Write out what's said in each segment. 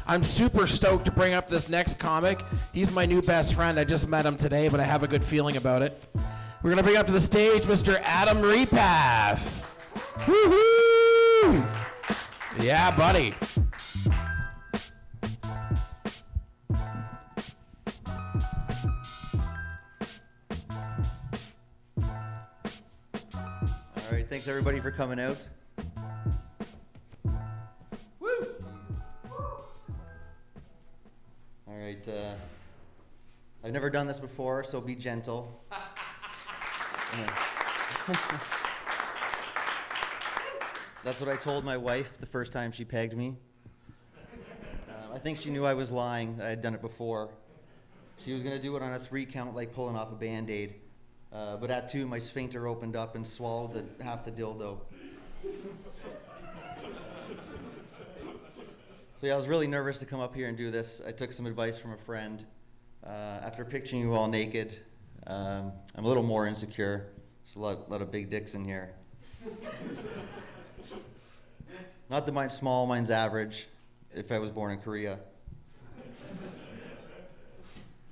I'm super stoked to bring up this next comic. He's my new best friend. I just met him today, but I have a good feeling about it. We're going to bring up to the stage Mr. Adam Repath. Woo-hoo! Yeah, buddy. All right, thanks everybody for coming out. Woo! All right, I've never done this before, so be gentle. That's what I told my wife the first time she pegged me. I think she knew I was lying. I had done it before. She was going to do it on a 3 count, like pulling off a Band-Aid. But at 2, my sphincter opened up and swallowed half the dildo. So yeah, I was really nervous to come up here and do this. I took some advice from a friend. After picturing you all naked, I'm a little more insecure. There's a lot of big dicks in here. Not that mine's small, mine's average, if I was born in Korea.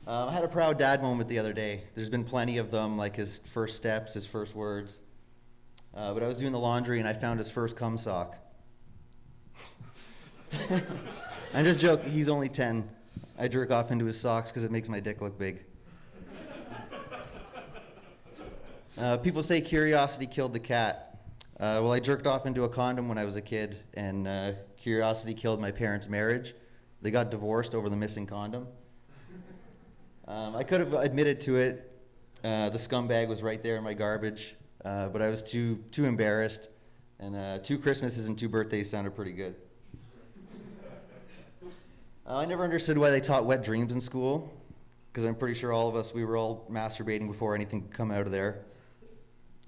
I had a proud dad moment the other day. There's been plenty of them, like his first steps, his first words. But I was doing the laundry and I found his first cum sock. I just joke, he's only 10. I jerk off into his socks because it makes my dick look big. People say curiosity killed the cat. Well, I jerked off into a condom when I was a kid, and curiosity killed my parents' marriage. They got divorced over the missing condom. I could have admitted to it. The scumbag was right there in my garbage, but I was too embarrassed, and 2 Christmases and 2 birthdays sounded pretty good. I never understood why they taught wet dreams in school, because I'm pretty sure all of us, we were all masturbating before anything could come out of there,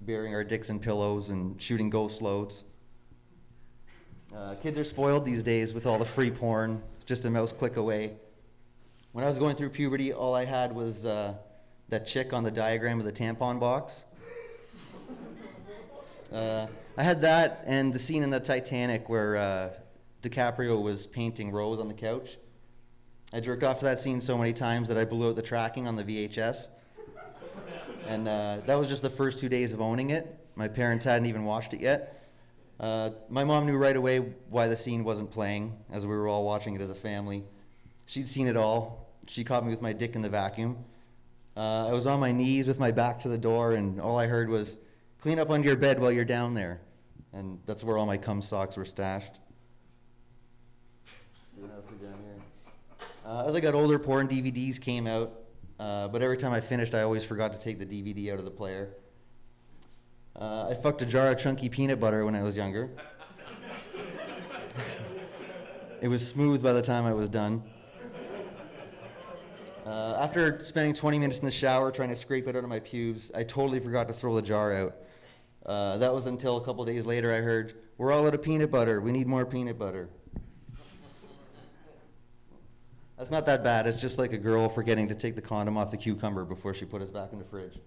burying our dicks in pillows and shooting ghost loads. Kids are spoiled these days with all the free porn, just a mouse click away. When I was going through puberty, all I had was that chick on the diagram of the tampon box. I had that and the scene in the Titanic where DiCaprio was painting Rose on the couch. I jerked off to that scene so many times that I blew out the tracking on the VHS. And that was just the first 2 days of owning it. My parents hadn't even watched it yet. My mom knew right away why the scene wasn't playing, as we were all watching it as a family. She'd seen it all. She caught me with my dick in the vacuum. I was on my knees with my back to the door, and all I heard was, "Clean up under your bed while you're down there." And that's where all my cum socks were stashed. What else is down here? As I got older, porn DVDs came out, but every time I finished, I always forgot to take the DVD out of the player. I fucked a jar of chunky peanut butter when I was younger. It was smooth by the time I was done. After spending 20 minutes in the shower trying to scrape it out of my pubes, I totally forgot to throw the jar out. That was until a couple days later I heard, "We're all out of peanut butter. We need more peanut butter." That's not that bad. It's just like a girl forgetting to take the condom off the cucumber before she put us back in the fridge.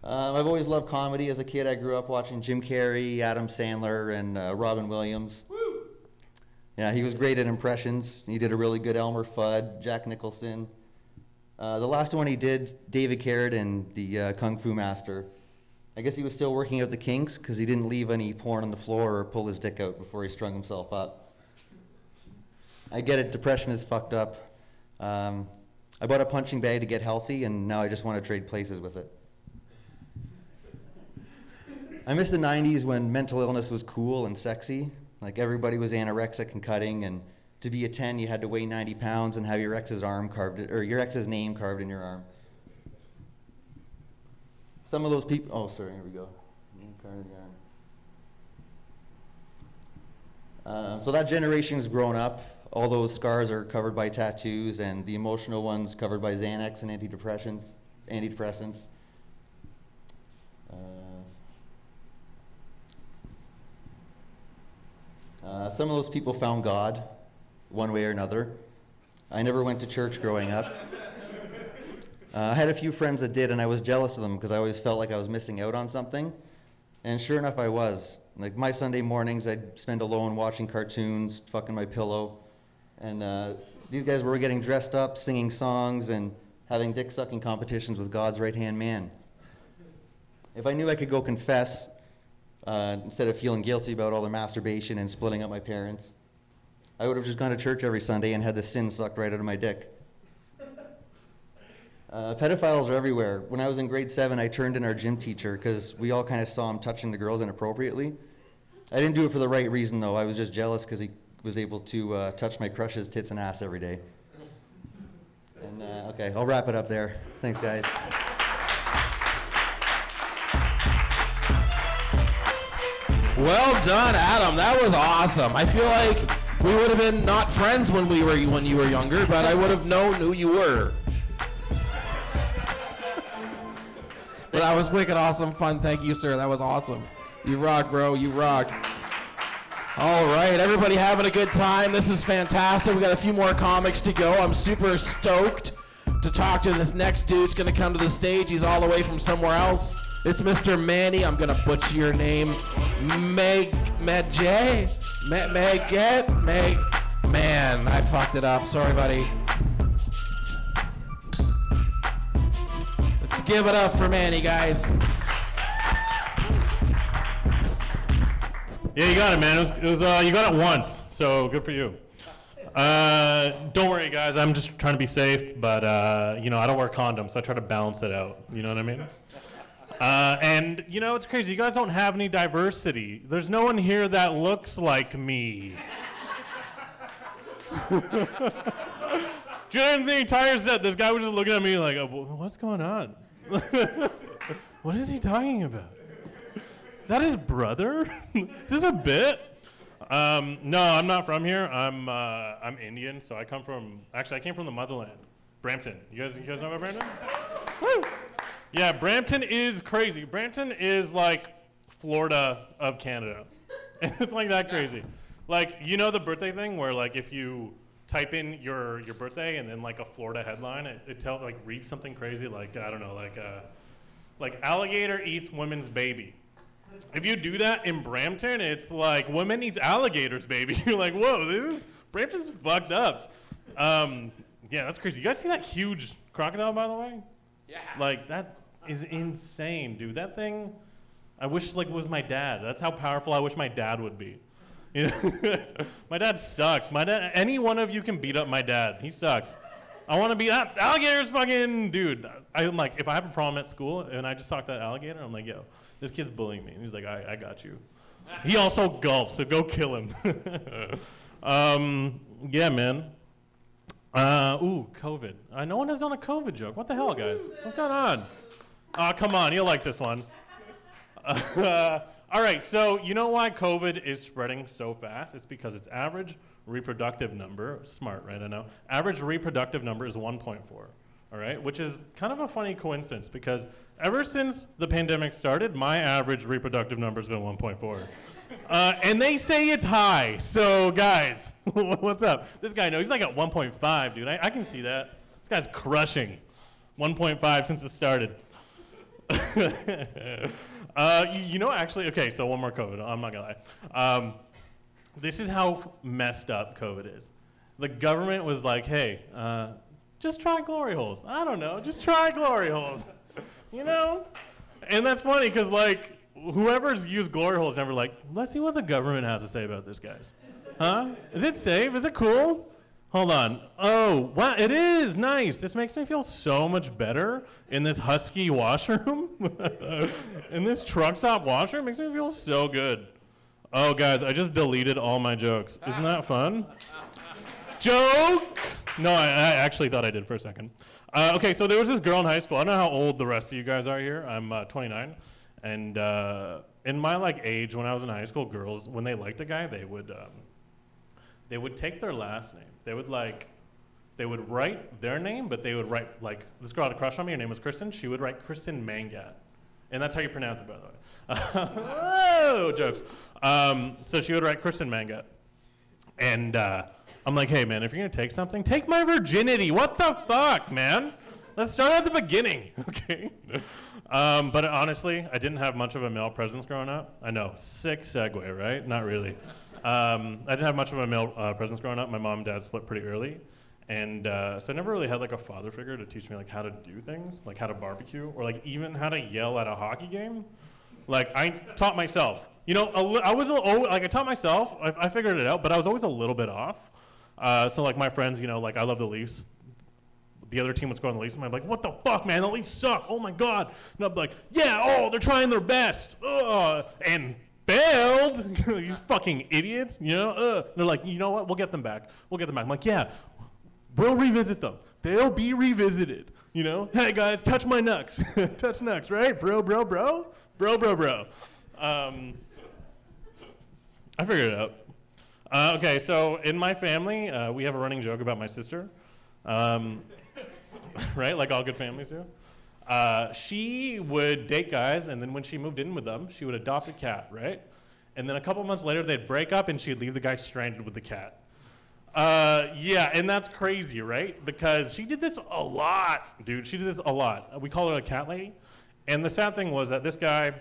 I've always loved comedy. As a kid, I grew up watching Jim Carrey, Adam Sandler, and Robin Williams. Woo! Yeah, he was great at impressions. He did a really good Elmer Fudd, Jack Nicholson. The last one he did, David Carradine, the Kung Fu Master. I guess he was still working out the kinks because he didn't leave any porn on the floor or pull his dick out before he strung himself up. I get it, depression is fucked up. I bought a punching bag to get healthy, and now I just want to trade places with it. I miss the 90s when mental illness was cool and sexy. Like everybody was anorexic and cutting, and to be a 10, you had to weigh 90 pounds and have your ex's name carved in your arm. Some of those people, oh, sorry, here we go. Name carved in the arm. So that generation has grown up. All those scars are covered by tattoos, and the emotional ones covered by Xanax and antidepressants. Some of those people found God, one way or another. I never went to church growing up. I had a few friends that did, and I was jealous of them because I always felt like I was missing out on something. And sure enough, I was. Like my Sunday mornings, I'd spend alone watching cartoons, fucking my pillow. And these guys were getting dressed up, singing songs, and having dick-sucking competitions with God's right-hand man. If I knew I could go confess, instead of feeling guilty about all the masturbation and splitting up my parents, I would have just gone to church every Sunday and had the sin sucked right out of my dick. Pedophiles are everywhere. When I was in grade 7, I turned in our gym teacher because we all kind of saw him touching the girls inappropriately. I didn't do it for the right reason, though. I was just jealous because he was able to touch my crush's tits and ass every day. And okay, I'll wrap it up there. Thanks, guys. Well done, Adam. That was awesome. I feel like we would have been not friends when you were younger, but I would have known who you were. But that was wicked awesome fun. Thank you, sir. That was awesome. You rock, bro. You rock. All right, everybody having a good time. This is fantastic. We got a few more comics to go. I'm super stoked to talk to this next dude. He's going to come to the stage. He's all the way from somewhere else. It's Mr. Manny. I'm going to butcher your name. Mangat. Man, I fucked it up. Sorry, buddy. Let's give it up for Manny, guys. Yeah, you got it, man. It was you got it once, so good for you. Don't worry, guys. I'm just trying to be safe, but I don't wear condoms, so I try to balance it out. You know what I mean? And it's crazy. You guys don't have any diversity. There's no one here that looks like me. During the entire set, this guy was just looking at me like, "What's going on? What is he talking about? Is that his brother? Is this a bit?" No, I'm not from here. I'm Indian, so I came from the motherland, Brampton. You guys know about Brampton? Woo! Yeah, Brampton is crazy. Brampton is like Florida of Canada. It's like that crazy. Like, the birthday thing where like if you type in your birthday and then like a Florida headline, it reads something crazy like, I don't know, like alligator eats woman's baby. If you do that in Brampton, it's like woman eats alligators, baby. You're like, whoa, Brampton's fucked up. Yeah, that's crazy. You guys see that huge crocodile, by the way? Yeah. Like, that is insane, dude. That thing, I wish it was my dad. That's how powerful I wish my dad would be. My dad sucks. Any one of you can beat up my dad. He sucks. I want to be that alligator's fucking dude. I'm like, if I have a problem at school and I just talk to that alligator, I'm like, yo, this kid's bullying me. And he's like, I got you. He also golfs, so go kill him. Yeah, man. COVID. No one has done a COVID joke. What the hell, guys? What's going on? Come on, you'll like this one. All right, so you know why COVID is spreading so fast? It's because its average reproductive number, smart, right? I know. Average reproductive number is 1.4, all right? Which is kind of a funny coincidence because ever since the pandemic started, my average reproductive number has been 1.4. And they say it's high, so guys, what's up? This guy knows, he's like at 1.5, dude. I can see that. This guy's crushing 1.5 since it started. Actually, okay, so one more COVID. I'm not gonna lie. This is how messed up COVID is. The government was like, hey, just try glory holes. I don't know, just try glory holes. And that's funny because like whoever's used glory holes never like, let's see what the government has to say about this, guys. Huh? Is it safe? Is it cool? Hold on. Oh, wow, it is nice. This makes me feel so much better in this Husky washroom. In this truck stop washroom, makes me feel so good. Oh, guys, I just deleted all my jokes. Isn't that fun? Joke! No, I actually thought I did for a second. Okay, so there was this girl in high school. I don't know how old the rest of you guys are here. I'm 29. And in my age, when I was in high school, girls, when they liked a guy, they would take their last name. They would write their name, but they would write, this girl had a crush on me, her name was Kristen, she would write Kristen Mangat. And that's how you pronounce it, by the way. Oh, jokes. So she would write Kristen Mangat. And I'm like, hey, man, if you're going to take something, take my virginity. What the fuck, man? Let's start at the beginning, okay? But honestly, I didn't have much of a male presence growing up. I know, sick segue, right? Not really. I didn't have much of a male presence growing up. My mom and dad split pretty early. And so I never really had like a father figure to teach me like how to do things, like how to barbecue, or like even how to yell at a hockey game. Like I taught myself. You know, I taught myself. I figured it out, but I was always a little bit off. So like my friends, you know, like I love the Leafs. The other team was going to the Leafs, and I'm like, what the fuck, man? The Leafs suck. Oh my god. And I'm like, yeah, oh, they're trying their best. And failed. These fucking idiots. You know. They're like, you know what? We'll get them back. I'm like, yeah. We'll revisit them. They'll be revisited. You know? Hey, guys, touch my nucks. Touch nucks, right? Bro. I figured it out. Okay, so in my family, we have a running joke about my sister. Right? Like all good families do. She would date guys, and then when she moved in with them, she would adopt a cat, right? And then a couple months later, they'd break up, and she'd leave the guy stranded with the cat. Yeah, and that's crazy, right? Because she did this a lot, dude. She did this a lot. We call her a cat lady. And the sad thing was that this guy,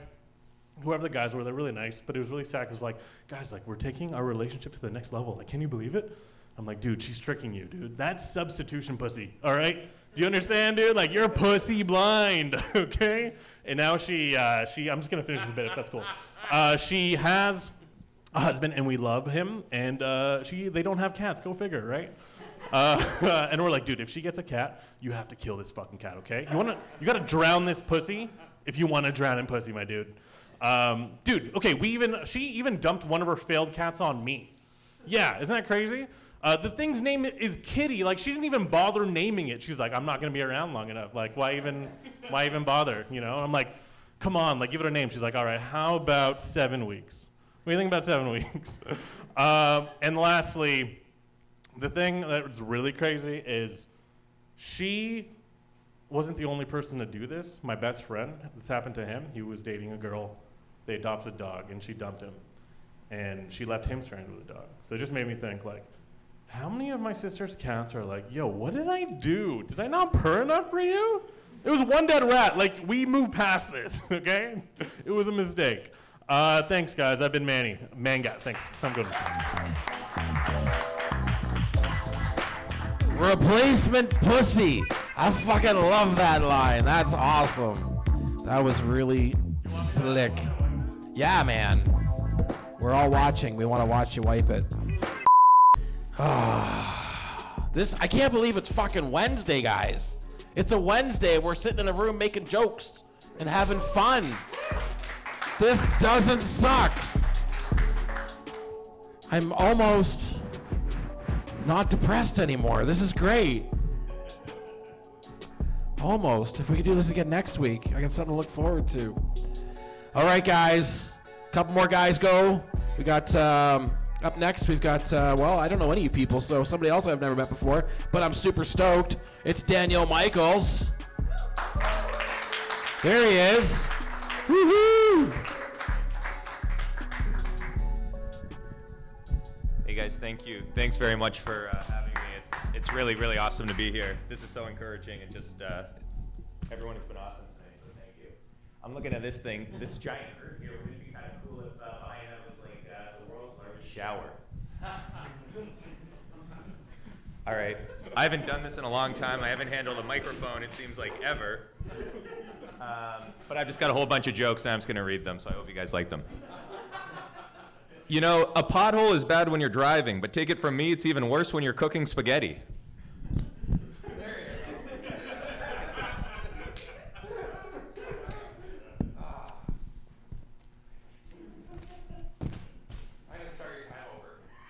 whoever the guys were, they're really nice, but it was really sad because like, guys, like we're taking our relationship to the next level. Like, can you believe it? I'm like, dude, she's tricking you, dude. That's substitution pussy, all right? Do you understand, dude? Like, you're pussy blind, okay? And now I'm just gonna finish this bit if that's cool. She has a husband and we love him, and they don't have cats, go figure, right? And we're like, dude, if she gets a cat, you have to kill this fucking cat, okay? You gotta drown this pussy if you wanna drown in pussy, my dude. Dude, okay, she even dumped one of her failed cats on me. Yeah, isn't that crazy? The thing's name is Kitty. Like, she didn't even bother naming it. She's like, I'm not gonna be around long enough. Like, why even bother? You know? I'm like, come on, like, give it a name. She's like, all right, how about 7 weeks? What do you think about 7 weeks? And lastly, the thing that's really crazy is she wasn't the only person to do this. My best friend, this happened to him. He was dating a girl. They adopted a dog, and she dumped him. And she left him stranded with a dog. So it just made me think, like, how many of my sister's cats are like, yo, what did I do? Did I not purr enough for you? It was one dead rat. Like, we moved past this, okay? It was a mistake. Thanks, guys. I've been Manny Mangat. Thanks. I'm good. Replacement pussy. I fucking love that line. That's awesome. That was really slick. Yeah, man. We're all watching. We want to watch you wipe it. I can't believe it's fucking Wednesday, guys. It's a Wednesday. We're sitting in a room making jokes and having fun. This doesn't suck. I'm almost not depressed anymore. This is great. Almost. If we could do this again next week, I got something to look forward to. All right, guys. A couple more guys go. We got, up next, we've got, I don't know any of you people, so somebody else I've never met before, but I'm super stoked. It's Daniel Michaels. There he is. Woohoo! Hey guys, thank you. Thanks very much for having me. It's really, really awesome to be here. This is so encouraging, and just everyone has been awesome today, so thank you. I'm looking at this thing, this giant curtain here. Wouldn't it be kind of cool if behind it was like the world's largest shower? All right. I haven't done this in a long time. I haven't handled a microphone, it seems like, ever. But I've just got a whole bunch of jokes, and I'm just going to read them, so I hope you guys like them. You know, a pothole is bad when you're driving, but take it from me, it's even worse when you're cooking spaghetti.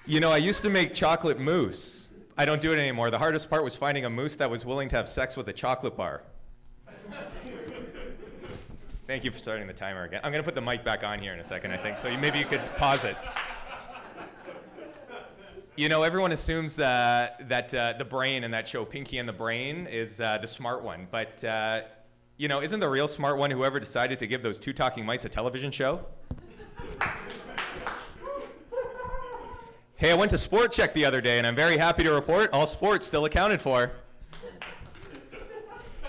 You know, I used to make chocolate mousse. I don't do it anymore. The hardest part was finding a mousse that was willing to have sex with a chocolate bar. Thank you for starting the timer again. I'm going to put the mic back on here in a second, I think, so maybe you could pause it. You know, everyone assumes that the brain in that show, Pinky and the Brain, is the smart one. But, you know, isn't the real smart one whoever decided to give those two talking mice a television show? Hey, I went to Sport Check the other day, and I'm very happy to report all sports still accounted for.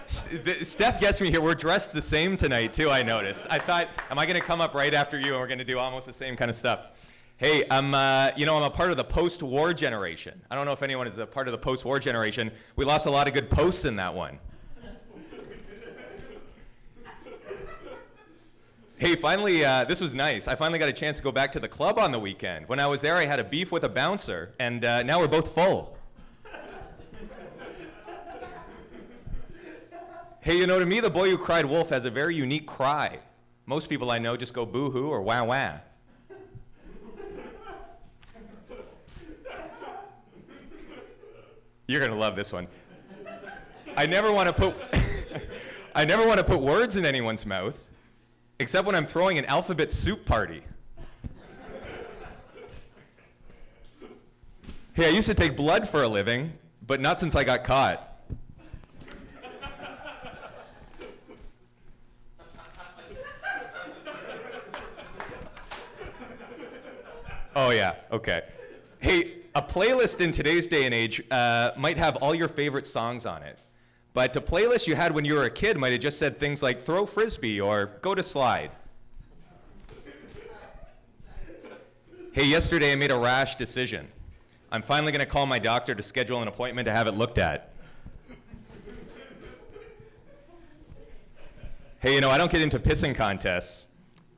Steph gets me here. We're dressed the same tonight, too, I noticed. I thought, am I going to come up right after you and we're going to do almost the same kind of stuff? Hey, I'm a part of the post-war generation. I don't know if anyone is a part of the post-war generation. We lost a lot of good posts in that one. Hey, finally, this was nice. I finally got a chance to go back to the club on the weekend. When I was there, I had a beef with a bouncer, and now we're both full. Hey, to me, the boy who cried wolf has a very unique cry. Most people I know just go boo-hoo or wah-wah. You're gonna love this one. I never want to put I never want to put words in anyone's mouth, except when I'm throwing an alphabet soup party. Hey, I used to take blood for a living, but not since I got caught. Oh yeah, okay. Hey, a playlist in today's day and age might have all your favorite songs on it. But the playlist you had when you were a kid might have just said things like throw frisbee or go to slide. Hey, yesterday I made a rash decision. I'm finally going to call my doctor to schedule an appointment to have it looked at. Hey, I don't get into pissing contests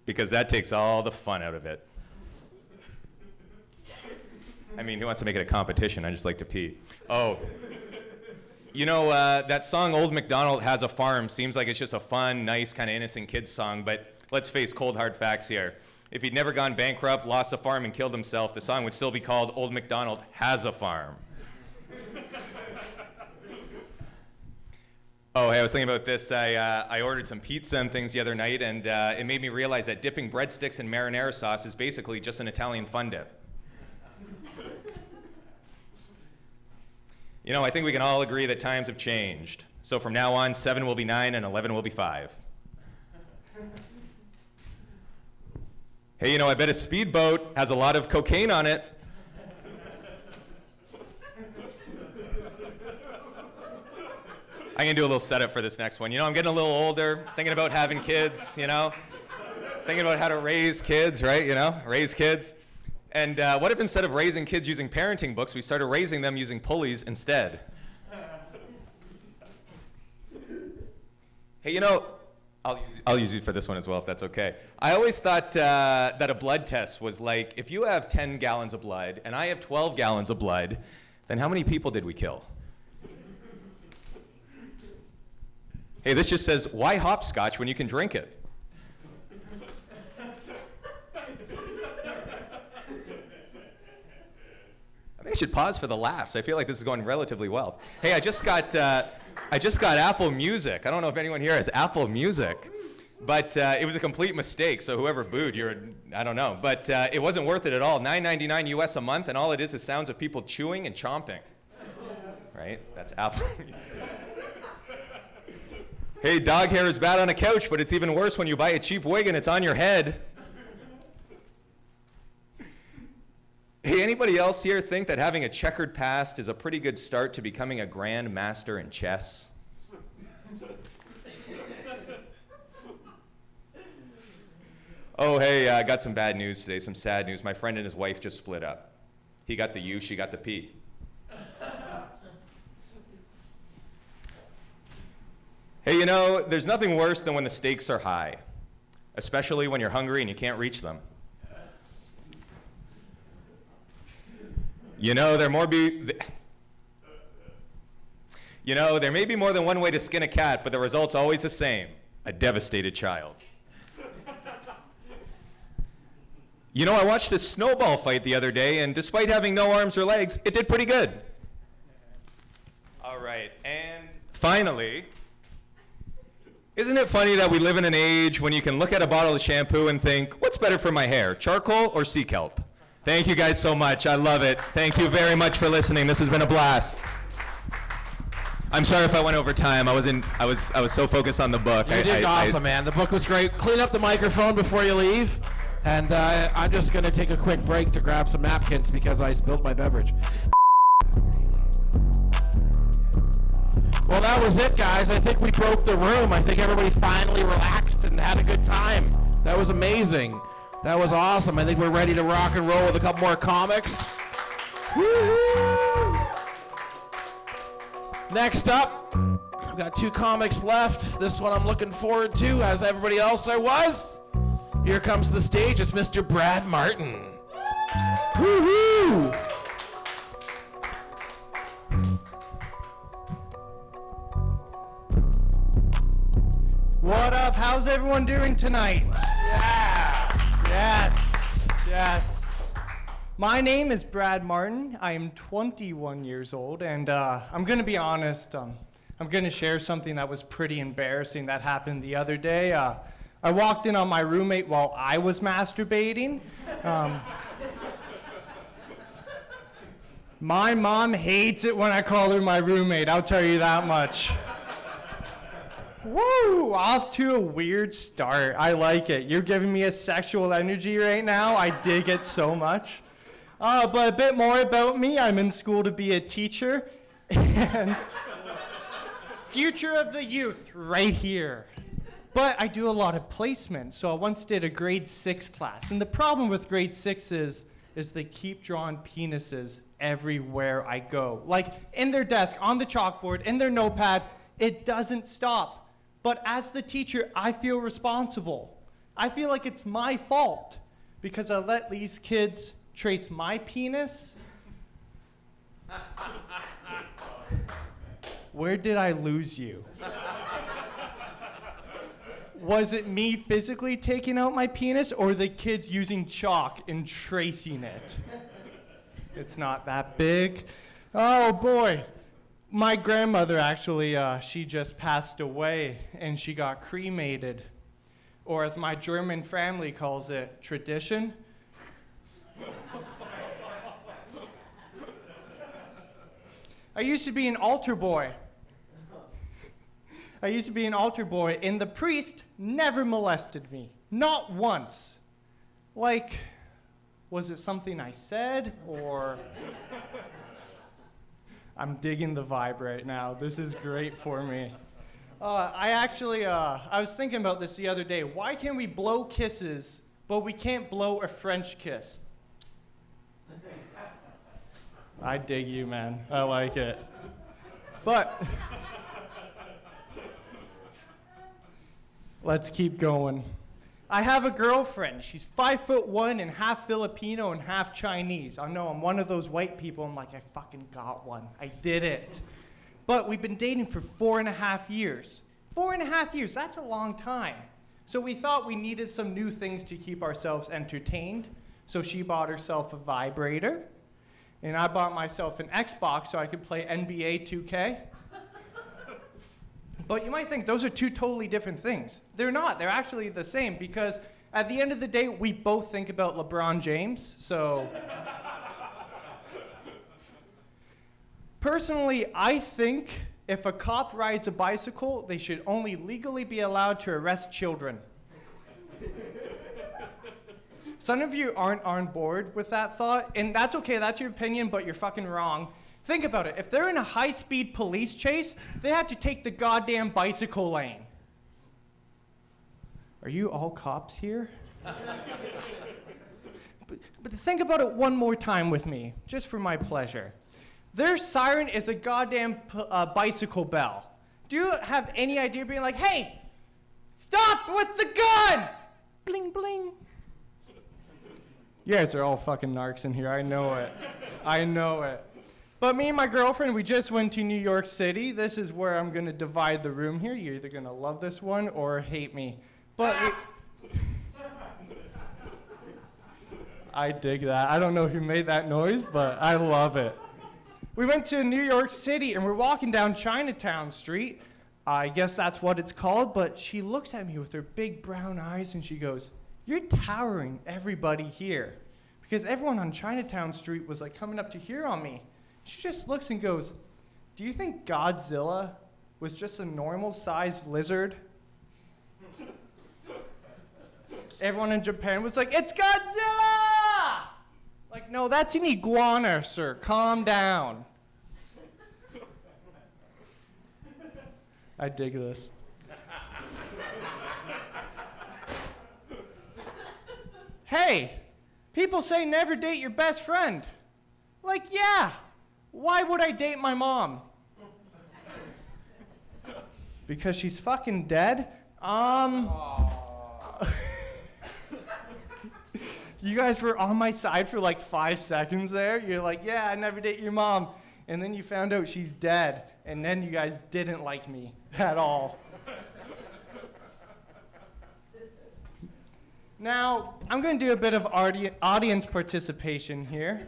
because that takes all the fun out of it. I mean, who wants to make it a competition? I just like to pee. Oh. That song, Old MacDonald Has a Farm, seems like it's just a fun, nice, kind of innocent kid's song, but let's face cold, hard facts here. If he'd never gone bankrupt, lost a farm, and killed himself, the song would still be called Old MacDonald Has a Farm. Oh, hey, I was thinking about this. I ordered some pizza and things the other night, and it made me realize that dipping breadsticks in marinara sauce is basically just an Italian fun dip. I think we can all agree that times have changed. So from now on, 7 will be 9 and 11 will be 5. Hey, I bet a speedboat has a lot of cocaine on it. I'm going to do a little setup for this next one. I'm getting a little older, thinking about having kids, thinking about how to raise kids, right? Raise kids. And what if instead of raising kids using parenting books, we started raising them using pulleys instead? Hey, I'll use you for this one as well, if that's okay. I always thought that a blood test was like, if you have 10 gallons of blood and I have 12 gallons of blood, then how many people did we kill? Hey, this just says, why hopscotch when you can drink it? I think I should pause for the laughs. I feel like this is going relatively well. Hey, I just got Apple Music. I don't know if anyone here has Apple Music, but it was a complete mistake. So whoever booed, I don't know. But it wasn't worth it at all. $9.99 US a month, and all it is sounds of people chewing and chomping. Right? That's Apple Music. Hey, dog hair is bad on a couch, but it's even worse when you buy a cheap wig and it's on your head. Hey, anybody else here think that having a checkered past is a pretty good start to becoming a grand master in chess? Oh, hey, I got some bad news today, some sad news. My friend and his wife just split up. He got the U, she got the P. Hey, there's nothing worse than when the stakes are high, especially when you're hungry and you can't reach them. There may be more than one way to skin a cat, but the result's always the same: a devastated child. I watched a snowball fight the other day, and despite having no arms or legs, it did pretty good. All right, and finally, isn't it funny that we live in an age when you can look at a bottle of shampoo and think, what's better for my hair, charcoal or sea kelp? Thank you guys so much. I love it. Thank you very much for listening. This has been a blast. I'm sorry if I went over time. I was so focused on the book. You did awesome, man. The book was great. Clean up the microphone before you leave. And I'm just going to take a quick break to grab some napkins because I spilled my beverage. Well, that was it, guys. I think we broke the room. I think everybody finally relaxed and had a good time. That was amazing. That was awesome. I think we're ready to rock and roll with a couple more comics. Woo-hoo! Next up, I've got 2 comics left. This one I'm looking forward to, as everybody else I was. Here comes to the stage. It's Mr. Brad Martin. Woo-hoo! What up? How's everyone doing tonight? Yeah. Yes. Yes. My name is Brad Martin. I am 21 years old, and I'm going to be honest. I'm going to share something that was pretty embarrassing that happened the other day. I walked in on my roommate while I was masturbating. My mom hates it when I call her my roommate, I'll tell you that much. Woo! Off to a weird start. I like it. You're giving me a sexual energy right now. I dig it so much. But a bit more about me. I'm in school to be a teacher. And future of the youth, right here. But I do a lot of placement. So I once did a grade 6 class. And the problem with grade 6 is they keep drawing penises everywhere I go. Like in their desk, on the chalkboard, in their notepad. It doesn't stop. But as the teacher, I feel responsible. I feel like it's my fault because I let these kids trace my penis. Where did I lose you? Was it me physically taking out my penis or the kids using chalk and tracing it? It's not that big. Oh boy. My grandmother actually, she just passed away and she got cremated. Or as my German family calls it, tradition. I used to be an altar boy. And the priest never molested me. Not once. Like, was it something I said or... I'm digging the vibe right now. This is great for me. I was thinking about this the other day. Why can we blow kisses, but we can't blow a French kiss? I dig you, man. I like it. But let's keep going. I have a girlfriend. She's 5'1" and half Filipino and half Chinese. I know I'm one of those white people. I'm like, I fucking got one. I did it. But we've been dating for 4.5 years. 4.5 years, that's a long time. So we thought we needed some new things to keep ourselves entertained. So she bought herself a vibrator. And I bought myself an Xbox so I could play NBA 2K. But you might think those are 2 totally different things. They're not. They're actually the same because at the end of the day, we both think about LeBron James. So personally, I think if a cop rides a bicycle, they should only legally be allowed to arrest children. Some of you aren't on board with that thought, and that's okay. That's your opinion, but you're fucking wrong. Think about it. If they're in a high-speed police chase, they have to take the goddamn bicycle lane. Are you all cops here? But think about it one more time with me, just for my pleasure. Their siren is a goddamn bicycle bell. Do you have any idea being like, hey, stop with the gun! Bling, bling. You guys are all fucking narcs in here. I know it. I know it. But me and my girlfriend, we just went to New York City. This is where I'm going to divide the room here. You're either going to love this one or hate me. But I dig that. I don't know who made that noise, but I love it. We went to New York City, and we're walking down Chinatown Street. I guess that's what it's called. But she looks at me with her big brown eyes, and she goes, "You're towering everybody here." Because everyone on Chinatown Street was like coming up to here on me. She just looks and goes, "Do you think Godzilla was just a normal-sized lizard?" Everyone in Japan was like, "It's Godzilla!" Like, no, that's an iguana, sir. Calm down. I dig this. Hey, people say never date your best friend. Like, yeah, why would I date my mom? Because she's fucking dead? You guys were on my side for like 5 seconds there. You're like, yeah, I never date your mom. And then you found out she's dead. And then you guys didn't like me at all. Now, I'm going to do a bit of audience participation here.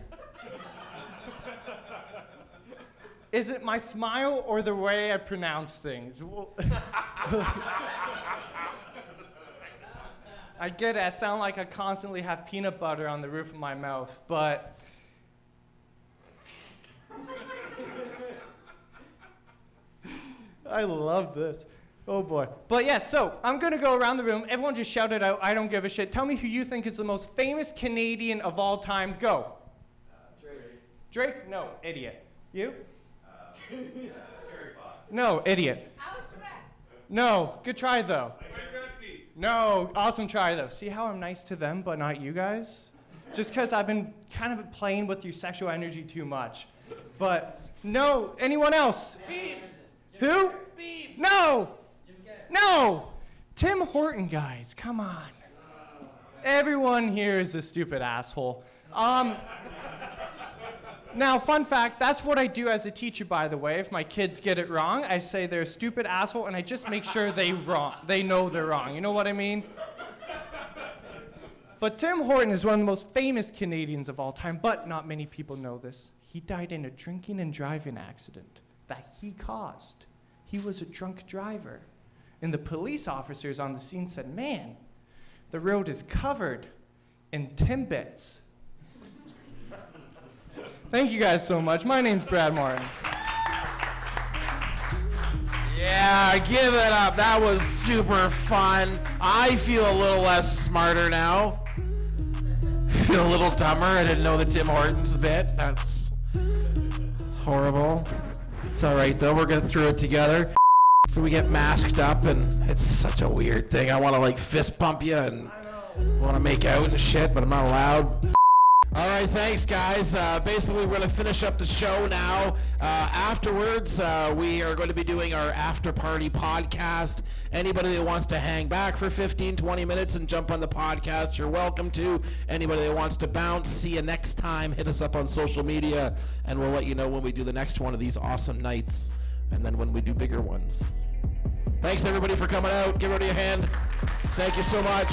Is it my smile or the way I pronounce things? I get it. I sound like I constantly have peanut butter on the roof of my mouth, but I love this. Oh boy. But yes, so I'm going to go around the room. Everyone just shout it out. I don't give a shit. Tell me who you think is the most famous Canadian of all time. Go. Drake. Drake? No, idiot. You? Terry Fox. No, idiot. No, good try though. No, awesome try though. See how I'm nice to them but not you guys? Just because I've been kind of playing with your sexual energy too much. But no, anyone else? Beeps. Who? Beeps. No! No! Tim Horton, guys, come on. Everyone here is a stupid asshole. Now, fun fact, that's what I do as a teacher, by the way. If my kids get it wrong, I say they're a stupid asshole, and I just make sure they know they're wrong. You know what I mean? But Tim Horton is one of the most famous Canadians of all time, but not many people know this. He died in a drinking and driving accident that he caused. He was a drunk driver. And the police officers on the scene said, man, the road is covered in Timbits. Thank you guys so much. My name's Brad Martin. Yeah, give it up. That was super fun. I feel a little less smarter now. Feel a little dumber. I didn't know the Tim Hortons bit. That's horrible. It's all right, though. We'll get through it together. So we get masked up, and it's such a weird thing. I want to, like, fist bump you and want to make out and shit, but I'm not allowed. All right, thanks, guys. Basically, we're going to finish up the show now. Afterwards, we are going to be doing our after-party podcast. Anybody that wants to hang back for 15, 20 minutes and jump on the podcast, you're welcome to. Anybody that wants to bounce, see you next time. Hit us up on social media, and we'll let you know when we do the next one of these awesome nights, and then when we do bigger ones. Thanks, everybody, for coming out. Give everybody a hand. Thank you so much.